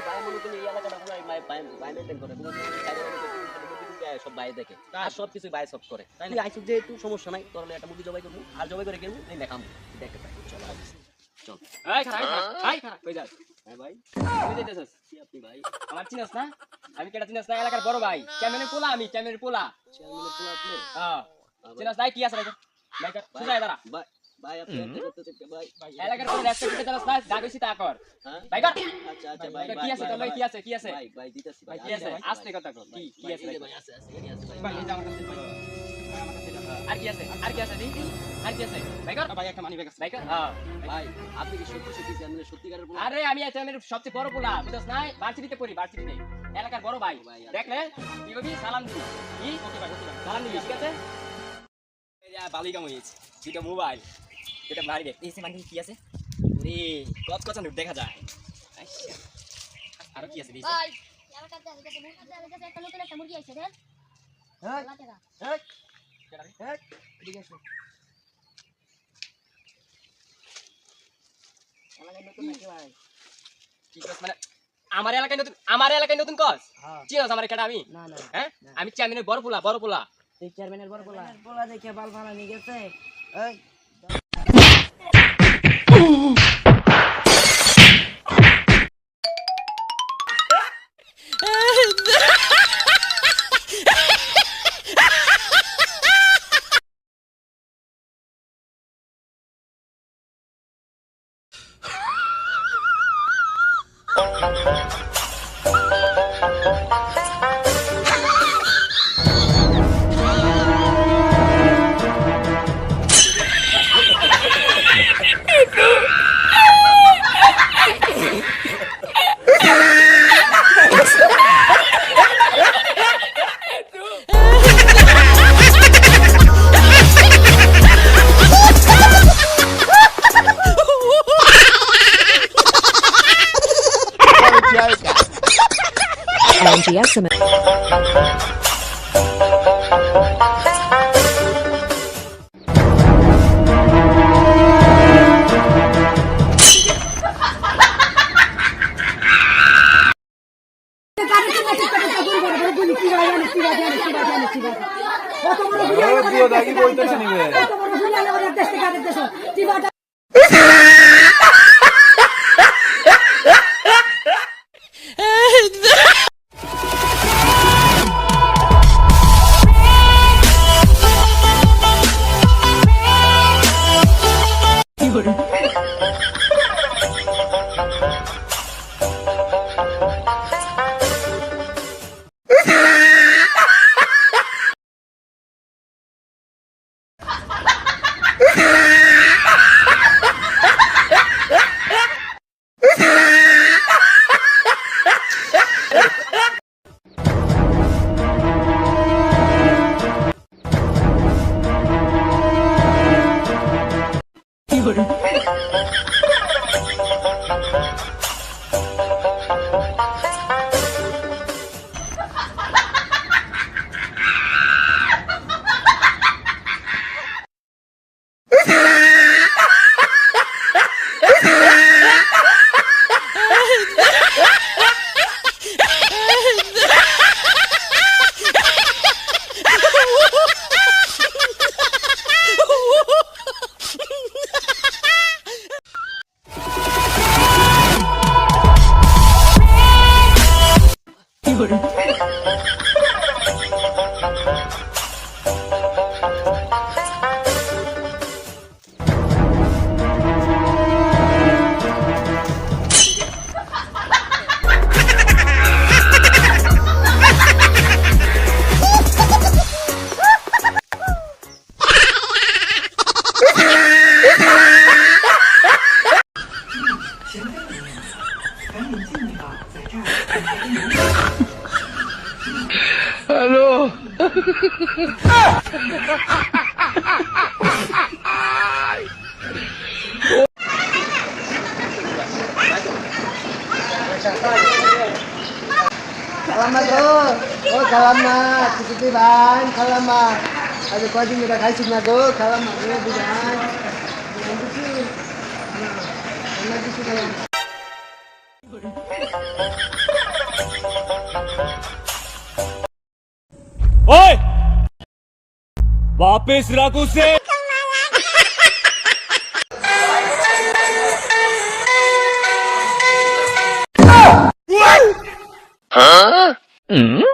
ভাই মনে করি এই এলাকাটা পুরো ভাই মেনটেন করে সব ভাই দেখে আর সব কিছু ভাই সব করে তুই আইসুক যেহেতু সমস্যা নাই তোর একটা মুরগি জবাই করবো আর জবাই করে কেউ এই দেখাম দেখতে পাই চল চল এই খারাপ কই যাস হ্যাঁ ভাই কই যাইতেছস কি আপনি ভাই আমার চিনাস না আমি কেডা চিনাস না এলাকার বড় ভাই চেয়ারম্যানের পোলা আমি চেয়ারম্যানের পোলা আপনি হ্যাঁ চিনাস ভাই কি আছে ভাই ভাই সুজাই দাঁড়া ভাই ভাই আপনি এত করতেছেন কে ভাই এলাকার কোন রেসপেক্ট দিতে চাস না দাগইছি তা কর হ্যাঁ ভাই কর আচ্ছা আচ্ছা ভাই কি আছে তোর ভাই কি আছে ভাই দিতেছি ভাই কি আছে আস্তে কথা কর কি আছে ভাই আছে ভাই এই যে আমার কাছে ভাই আর কি আছে দি আর কি আছে ভাই কর ভাই একটা মানি ব্যাগ আছে ভাই কর হ্যাঁ ভাই আপনি কি সত্যি চ্যানেলের সত্যিকারের পোলা আরে আমি এই চ্যানেলের সবচেয়ে বড় পোলা বুঝছস না ভার্সিটিতে পড়ি ভার্সিটিতে এলাকার বড় ভাই দেখলে কি কবি সালাম দিবি কি ওকে ভাই সালাম দিবি ঠিক আছে এই যে বালিকা হইছে দুটো মোবাইল এটা ভারী দেখ এই মানে কি আছে ওরে কত দেখা যায় আর কি আছে দিছে ভাই এলাকার কাছে একটা নতুন একটা মুরগি আইছে রে হ্যাঁ হ্যাঁ হ্যাঁ ঠিক আছে এলাকায় নতুন নাকি ভাই কি কস মানে আমার এলাকায় নতুন কস চিনোস আমার কেডা আমি না না হ্যাঁ আমি চেয়ারম্যানের বড় পোলা এই চেয়ারম্যানের বড় পোলা দেখে বাল ফালা নিয়ে গেছে এই GSM. Hello. Salamat go. Oh, salamat. Sige ban, salamat. Ada ko din udah kasih na go. Salamat ya bidan. Nanti sih. Nanti sih. ओए वापस रख उसे Mm?